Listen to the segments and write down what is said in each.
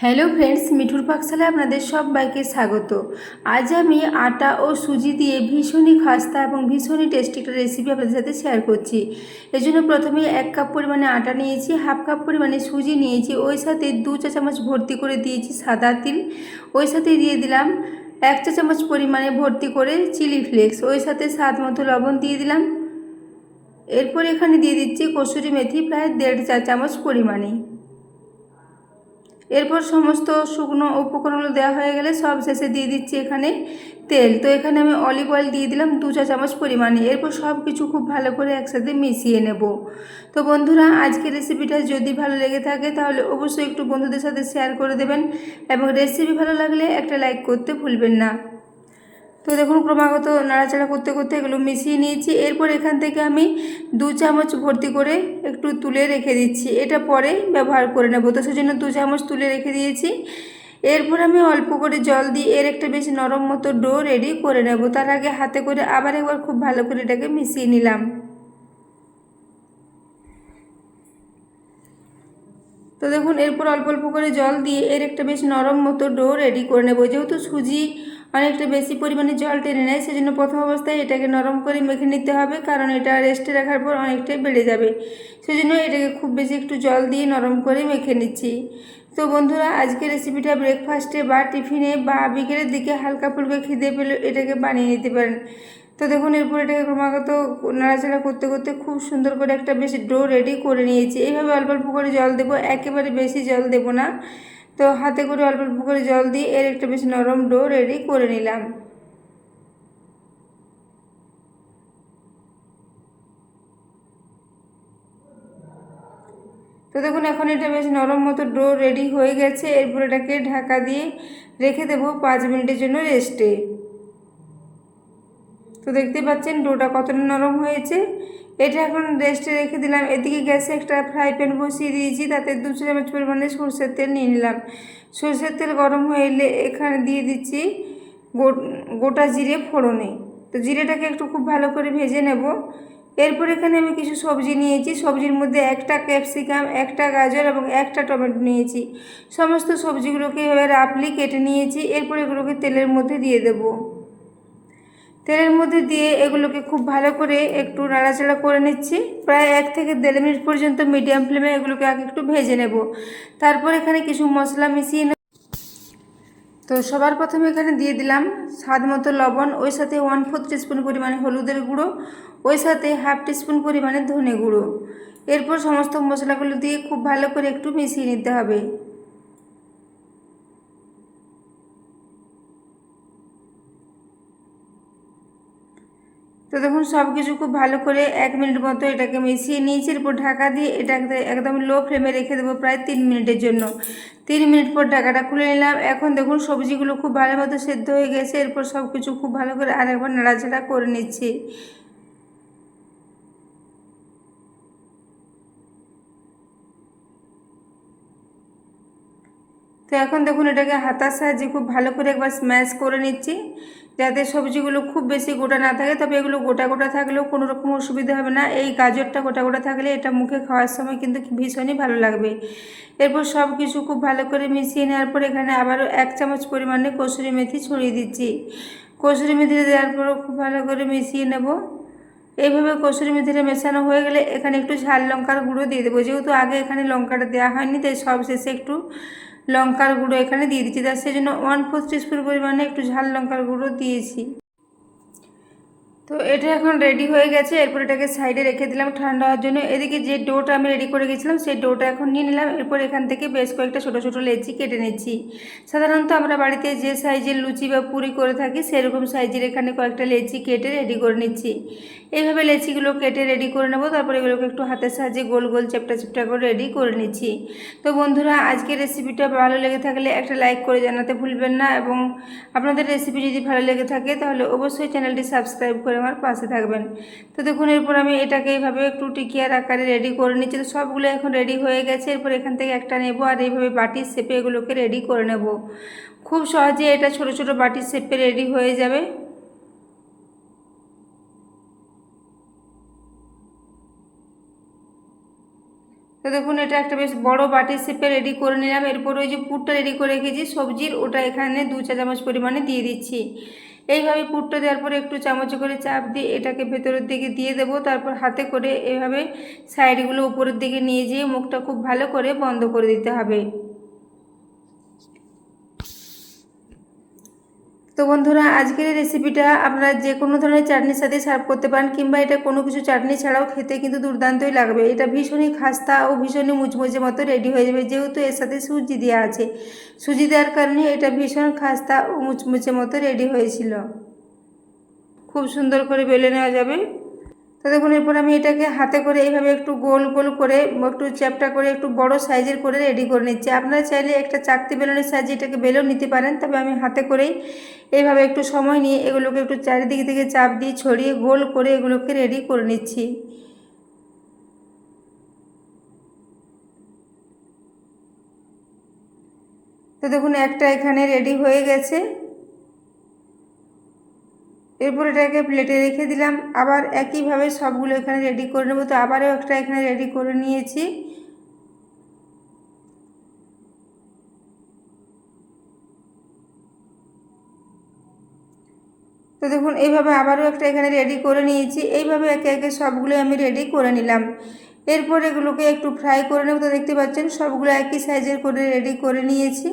Hello friends, মিঠুর পাকশালায় আপনাদের সবাইকে স্বাগত। আজ আমি আটা ও সুজি দিয়ে ভীষণই খাস্তা এবং ভীষণই টেস্টি একটা রেসিপি আপনাদের সাথে শেয়ার করছি। এর জন্য প্রথমে 1 কাপ পরিমাণে আটা নিয়েছি, হাফ কাপ পরিমাণে সুজি নিয়েছি, ওই সাথে 2 চা চামচ ভর্তি করে দিয়েছি সাদা তিল, ওই সাথে দিয়ে দিলাম 1 চা চামচ পরিমাণে ভর্তি করে চিলি ফ্লেক্স, ওই সাথে স্বাদ মতো লবণ দিয়ে দিলাম। এরপর এখানে দিয়ে দিচ্ছি কসুরি মেথি প্রায় 1.5 চা চামচ পরিমাণে। এরপর সমস্ত শুকনো উপকরণগুলো দেওয়া হয়ে গেলে সব শেষে দিয়ে দিচ্ছি এখানে তেল। তো এখানে আমি অলিভ অয়েল দিয়ে দিলাম 2 চা চামচ পরিমাণে। এরপর সব কিছু খুব ভালো করে একসাথে মিশিয়ে নেব। তো বন্ধুরা, আজকের রেসিপিটা যদি ভালো লেগে থাকে তাহলে অবশ্যই একটু বন্ধুদের সাথে শেয়ার করে দেবেন এবং রেসিপি ভালো লাগলে একটা লাইক করতে ভুলবেন না। তো দেখুন, ক্রমাগত নাড়াচাড়া করতে করতে এগুলো মিশিয়ে নিয়েছি। এরপর এখান থেকে আমি 2 চামচ ভর্তি করে একটু তুলে রেখে দিচ্ছি, এটা পরে ব্যবহার করে নেব। তো সেজন্য 2 চামচ তুলে রেখে দিয়েছি। এরপর আমি অল্প করে জল দিয়ে এর একটা বেশ নরম মতো ডো রেডি করে নেব। তার আগে হাতে করে আবার একবার খুব ভালো করে এটাকে মিশিয়ে নিলাম। তো দেখুন, এরপর অল্প অল্প করে জল দিয়ে এর একটা বেশ নরম মতো ডো রেডি করে নেব। যেহেতু সুজি অনেকটা বেশি পরিমাণে জল টেনে নেয়, সেজন্য প্রথম অবস্থায় এটাকে নরম করে মেখে নিতে হবে, কারণ এটা রেস্টে রাখার পর অনেকটাই বেড়ে যাবে। সেজন্য এটাকে খুব বেশি একটু জল দিয়ে নরম করে মেখে নিচ্ছি। তো বন্ধুরা, আজকের রেসিপিটা ব্রেকফাস্টে বা টিফিনে বা বিকেলের দিকে হালকা ফুলকা খিদে পেলে এটাকে বানিয়ে নিতে পারেন। তো দেখুন, এরপর এটাকে ক্রমাগত নাড়াচাড়া করতে করতে খুব সুন্দর করে একটা বেশ ডো রেডি করে নিয়েছি। এইভাবে অল্প অল্প করে জল দেবো, একেবারে বেশি জল দেবো না। তো হাতে করে অল্প অল্প করে জল দিয়ে এর একটা বেশ নরম ডো রেডি করে নিলাম। তো দেখুন, এখন এটা বেশ নরম মতো ডো রেডি হয়ে গেছে। এরপর এটাকে ঢাকা দিয়ে রেখে দেবো 5 মিনিটের জন্য রেস্টে। তো দেখতে পাচ্ছেন ডোটা কতটা নরম হয়েছে। এটা এখন রেস্টে রেখে দিলাম। এদিকে গ্যাসে একটা ফ্রাই প্যান বসিয়ে দিয়েছি, তাতে 2 চামচ পরিমাণে সরষের তেল নিয়ে নিলাম। সরষের তেল গরম হয়ে এলে এখানে দিয়ে দিচ্ছি গোটা জিরে ফোড়নে। তো জিরেটাকে একটু খুব ভালো করে ভেজে নেব। এরপর এখানে আমি কিছু সবজি নিয়েছি। সবজির মধ্যে একটা ক্যাপসিকাম, একটা গাজর এবং একটা টমেটো নিয়েছি। সমস্ত সবজিগুলোকে এভাবে রাফলি কেটে নিয়েছি। এরপর এগুলোকে তেলের মধ্যে দিয়ে দেবো। তেলের মধ্যে দিয়ে এগুলোকে খুব ভালো করে একটু নাড়াচাড়া করে নিচ্ছি। প্রায় 1 থেকে 1.5 মিনিট পর্যন্ত মিডিয়াম ফ্লেমে এগুলোকে আগে একটু ভেজে নেব। তারপর এখানে কিছু মশলা মিশিয়ে নেব। তো সবার প্রথমে এখানে দিয়ে দিলাম স্বাদ মতো লবণ, ওই সাথে 1/4 টিস্পুন পরিমাণে হলুদের গুঁড়ো, ওই সাথে হাফ টিস্পুন পরিমাণে ধনে গুঁড়ো। এরপর সমস্ত মশলাগুলো দিয়ে খুব ভালো করে একটু মিশিয়ে নিতে হবে। তো দেখুন, সব কিছু খুব ভালো করে 1 মিনিট মতো এটাকে মিশিয়ে নিয়েছি। এরপর ঢাকা দিয়ে এটাকে একদম লো ফ্লেমে রেখে দেবো প্রায় 3 মিনিটের জন্য। 3 মিনিট পর ঢাকাটা খুলে নিলাম। এখন দেখুন, সবজিগুলো খুব ভালো মতো সেদ্ধ হয়ে গেছে। এরপর সব কিছু খুব ভালো করে আরেকবার নাড়াচাড়া করে নিচ্ছি। তো এখন দেখুন, এটাকে হাতার সাহায্যে খুব ভালো করে একবার স্ম্যাশ করে নিচ্ছি, যাতে সবজিগুলো খুব বেশি গোটা না থাকে। তবে এগুলো গোটা গোটা থাকলেও কোনো রকম অসুবিধা হবে না। এই গাজরটা গোটা গোটা থাকলে এটা মুখে খাওয়ার সময় কিন্তু ভীষণই ভালো লাগবে। এরপর সব কিছু খুব ভালো করে মিশিয়ে নেওয়ার পর এখানে আবারও 1 চামচ পরিমাণে কসুরি মেথি ছড়িয়ে দিচ্ছি। কসুরি মেথি দেওয়ার পরও খুব ভালো করে মিশিয়ে নেব। এইভাবে কসুরি মেথিটা মেশানো হয়ে গেলে এখানে একটু ঝাল লঙ্কার গুঁড়ো দিয়ে দেবো। যেহেতু আগে এখানে লঙ্কাটা দেওয়া হয়নি, তাই সব শেষে একটু লঙ্কার গুঁড়ো এখানে দিয়ে দিচ্ছি। তার সেজন্য 1/4 টিস্পুন পরিমাণে একটু ঝাল লঙ্কার গুঁড়ো দিয়েছি। তো এটা এখন রেডি হয়ে গেছে। এরপর এটাকে সাইডে রেখে দিলাম ঠান্ডা হওয়ার জন্য। এদিকে যে ডোটা আমি রেডি করে গেছিলাম সেই ডোটা এখন নিয়ে নিলাম। এরপর এখান থেকে বেশ কয়েকটা ছোটো ছোটো লেচি কেটে নিচ্ছি। সাধারণত আমরা বাড়িতে যে সাইজের লুচি বা পুরি করে থাকি সেরকম সাইজের এখানে কয়েকটা লেচি কেটে রেডি করে নিচ্ছি। এইভাবে লেচিগুলো কেটে রেডি করে নেব। তারপর এগুলোকে একটু হাতের সাহায্যে গোল গোল চ্যাপটা চ্যাপটা করে রেডি করে নিচ্ছি। তো বন্ধুরা, আজকের রেসিপিটা ভালো লেগে থাকলে একটা লাইক করে জানাতে ভুলবেন না, এবং আপনাদের রেসিপি যদি ভালো লেগে থাকে তাহলে অবশ্যই চ্যানেলটি সাবস্ক্রাইব করে আমার পাশে থাকবেন। তো দেখুন, এরপর আমি এটাকে এইভাবে একটু টিকিয়ার আকারে রেডি করে নিচ্ছি। তো সবগুলো এখন রেডি হয়ে গেছে। এরপর এখান থেকে একটা নেব আর এইভাবে বাটির শেপে এগুলোকে রেডি করে নেব। খুব সহজে এটা ছোট ছোট বাটির শেপে রেডি হয়ে যাবে। তো দেখুন এটা একটা বেশ বড় বাটি শেপে রেডি করে নিলাম। এরপর ওই যে পুরটা রেডি করে রেখেছি সবজির, ওটা এখানে 2 চা চামচ পরিমাণে দিয়ে দিচ্ছি। এইভাবে পুরটা দেওয়ার পরে একটু চামচে করে চাপ দিয়ে এটাকে ভেতরের দিকে দিয়ে দেবো। তারপর হাতে করে এভাবে সাইডগুলো উপরের দিকে নিয়ে যেয়ে মুখটা খুব ভালো করে বন্ধ করে দিতে হবে। তো বন্ধুরা, আজকের এই রেসিপিটা আপনারা যে কোনো ধরনের চাটনির সাথে সার্ভ করতে পারেন, কিংবা এটা কোনো কিছু চাটনি ছাড়াও খেতে কিন্তু দুর্দান্তই লাগবে। এটা ভীষণই খাস্তা ও ভীষণই মুচমুচে মতো রেডি হয়ে যাবে, যেহেতু এর সাথে সুজি দেওয়া আছে। সুজি দেওয়ার কারণে এটা ভীষণ খাস্তা ও মুচমুচে মতো রেডি হয়েছিল। খুব সুন্দর করে বেলে নেওয়া যাবে। তো দেখুন এরপর আমি এটাকে হাতে করে এইভাবে একটু গোল গোল করে একটু চ্যাপটা করে একটু বড় সাইজের করে রেডি করে নিচ্ছি। আপনারা চাইলে একটা চাকতি বেলনের সাইজে এটাকে বেলেও নিতে পারেন, তবে আমি হাতে করেই এইভাবে একটু সময় নিয়ে এগুলোকে একটু চারিদিক থেকে চাপ দিয়ে ছড়িয়ে গোল করে এগুলোকে রেডি করে নিচ্ছি। তো দেখুন একটা এখানে রেডি হয়ে গেছে। এরপর এটাকে প্লেটে রেখে দিলাম। আবার একইভাবে সবগুলো এখানে রেডি করে নেব। তো আবারও একটা এখানে রেডি করে নিয়েছি। তো দেখুন এইভাবে আবারও একটা এখানে রেডি করে নিয়েছি। এইভাবে একে একে সবগুলো আমি রেডি করে নিলাম। এরপর এগুলোকে একটু ফ্রাই করে নেব। তো দেখতে পাচ্ছেন সবগুলো একই সাইজের করে রেডি করে নিয়েছি।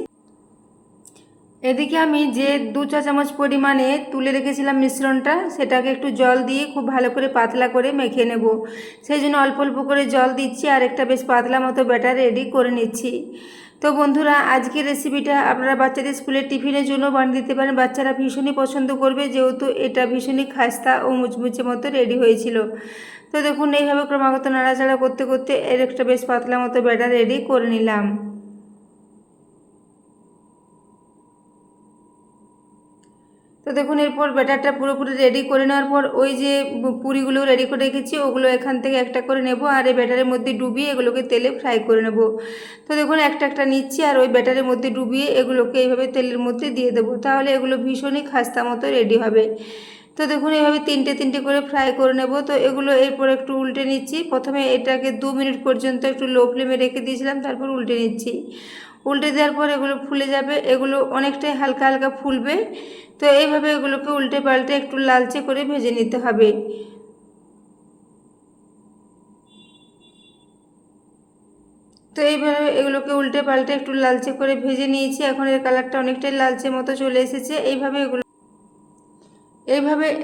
এদিকে আমি যে 2 চা চামচ পরিমাণে তুলে রেখেছিলাম মিশ্রণটা, সেটাকে একটু জল দিয়ে খুব ভালো করে পাতলা করে মেখে নেব। সেই জন্য অল্প অল্প করে জল দিচ্ছি আর একটা বেশ পাতলা মতো ব্যাটার রেডি করে নিচ্ছি। তো বন্ধুরা, আজকের রেসিপিটা আপনারা বাচ্চাদের স্কুলের টিফিনের জন্য বানিয়ে দিতে পারেন। বাচ্চারা ভীষণই পছন্দ করবে, যেহেতু এটা ভীষণই খাস্তা ও মুচমুচে মতো রেডি হয়েছিল। তো দেখুন এইভাবে ক্রমাগত নাড়াচাড়া করতে করতে এর একটা বেশ পাতলা মতো ব্যাটার রেডি করে নিলাম। তো দেখুন এরপর ব্যাটারটা পুরোপুরি রেডি করে নেওয়ার পর ওই যে পুরিগুলো রেডি করে রেখেছি ওগুলো এখান থেকে একটা করে নেব, আর এই ব্যাটারের মধ্যে ডুবিয়ে এগুলোকে তেলে ফ্রাই করে নেব। তো দেখুন একটা একটা নিচ্ছি আর ওই ব্যাটারের মধ্যে ডুবিয়ে এগুলোকে এইভাবে তেলের মধ্যে দিয়ে দেবো, তাহলে এগুলো ভীষণই খাস্তা মতো রেডি হবে। তো দেখুন এইভাবে তিনটে তিনটে করে ফ্রাই করে নেব। তো এগুলো এরপর একটু উল্টে নিচ্ছি। প্রথমে এটাকে 2 মিনিট পর্যন্ত একটু লো ফ্লেমে রেখে দিয়েছিলাম, তারপর উল্টে নিচ্ছি। উল্টে দেওয়ার পর এগুলো ফুলে যাবে, এগুলো অনেকটাই হালকা হালকা ফুলবে। তো এইভাবে এগুলোকে উল্টে পাল্টে একটু লালচে করে ভেজে নিতে হবে। তো এইভাবে এগুলোকে উল্টে পাল্টে একটু লালচে করে ভেজে নিয়েছি। এখন এর কালারটা অনেকটাই লালচে মতো চলে এসেছে। এইভাবে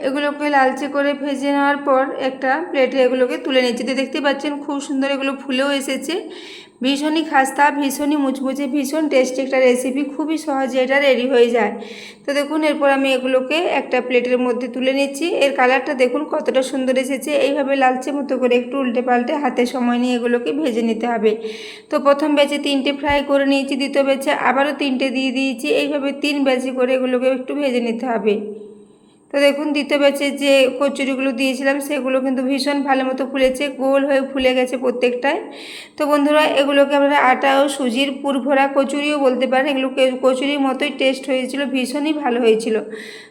এগুলোকে লালচে করে ভেজে নেওয়ার পর একটা প্লেটে এগুলোকে তুলে নিচ্ছি। তো দেখতে পাচ্ছেন খুব সুন্দর এগুলো ফুলেও এসেছে। ভীষণই খাস্তা, ভীষণই মুচমুচে, ভীষণ টেস্টি একটা রেসিপি, খুবই সহজে এটা রেডি হয়ে যায়। তো দেখুন এরপর আমি এগুলোকে একটা প্লেটের মধ্যে তুলে নিচ্ছি। এর কালারটা দেখুন কতটা সুন্দর এসেছে। এইভাবে লালচে মতো করে একটু উল্টে পাল্টে হাতে সময় নিয়ে এগুলোকে ভেজে নিতে হবে। তো প্রথম ব্যাচে 3টে ফ্রাই করে নিয়েছি, দ্বিতীয় ব্যাচে আবারও 3টে দিয়ে দিয়েছি। এইভাবে 3 ব্যাচে করে এগুলোকে একটু ভেজে নিতে হবে। তো দেখুন দ্বিতীয় ব্যাচে যে কচুরিগুলো দিয়েছিলাম সেগুলো কিন্তু ভীষণ ভালো মতো ফুলেছে, গোল হয়ে ফুলে গেছে প্রত্যেকটায়। তো বন্ধুরা, এগুলোকে আপনারা আটা ও সুজির পুরভরা কচুরিও বলতে পারেন। এগুলোকে কচুরির মতোই টেস্ট হয়েছিল, ভীষণই ভালো হয়েছিল।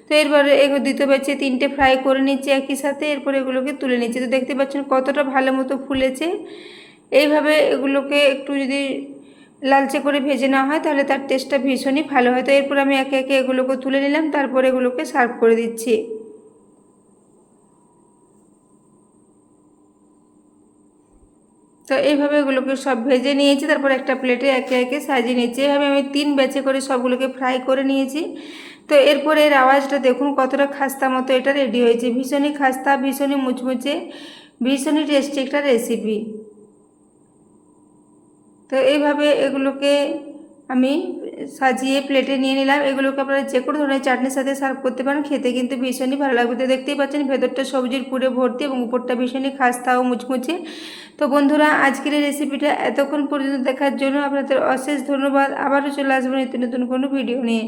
তো এরপরে দ্বিতীয় ব্যাচে 3টে ফ্রাই করে নিচ্ছি একই সাথে, এরপর এগুলোকে তুলে নিচ্ছি। তো দেখতে পাচ্ছেন কতটা ভালো মতো ফুলেছে। এইভাবে এগুলোকে একটু যদি লালচে করে ভেজে নেওয়া হয় তাহলে তার টেস্টটা ভীষণই ভালো হয়। তো এরপর আমি একে একে এগুলোকে তুলে নিলাম, তারপর এগুলোকে সার্ভ করে দিচ্ছি। তো এইভাবে এগুলোকে সব ভেজে নিয়েছি, তারপর একটা প্লেটে একে একে সাজিয়ে নিয়েছি। এইভাবে আমি 3 ব্যাচে করে সবগুলোকে ফ্রাই করে নিয়েছি। তো এরপর এর আওয়াজটা দেখুন কতটা খাস্তা মতো এটা রেডি হয়েছে। ভীষণই খাস্তা, ভীষণই মুচমুচে, ভীষণই টেস্টি একটা রেসিপি। তো এইভাবে এগুলোকে আমি সাজিয়ে প্লেটে নিয়ে নিলাম। এগুলোকে আপনারা যে কোনো ধরনের চাটনির সাথে সার্ভ করতে পারেন, খেতে কিন্তু ভীষণই ভালো লাগবে। তো দেখতেই পাচ্ছেন ভেতরটা সবজির পুরে ভর্তি এবং উপরটা ভীষণই খাস্তা ও মুচমুচে। তো বন্ধুরা, আজকের এই রেসিপিটা এতক্ষণ পর্যন্ত দেখার জন্য আপনাদের অশেষ ধন্যবাদ। আবারও চলে আসবো নিত্য নতুন কোনো ভিডিও নিয়ে।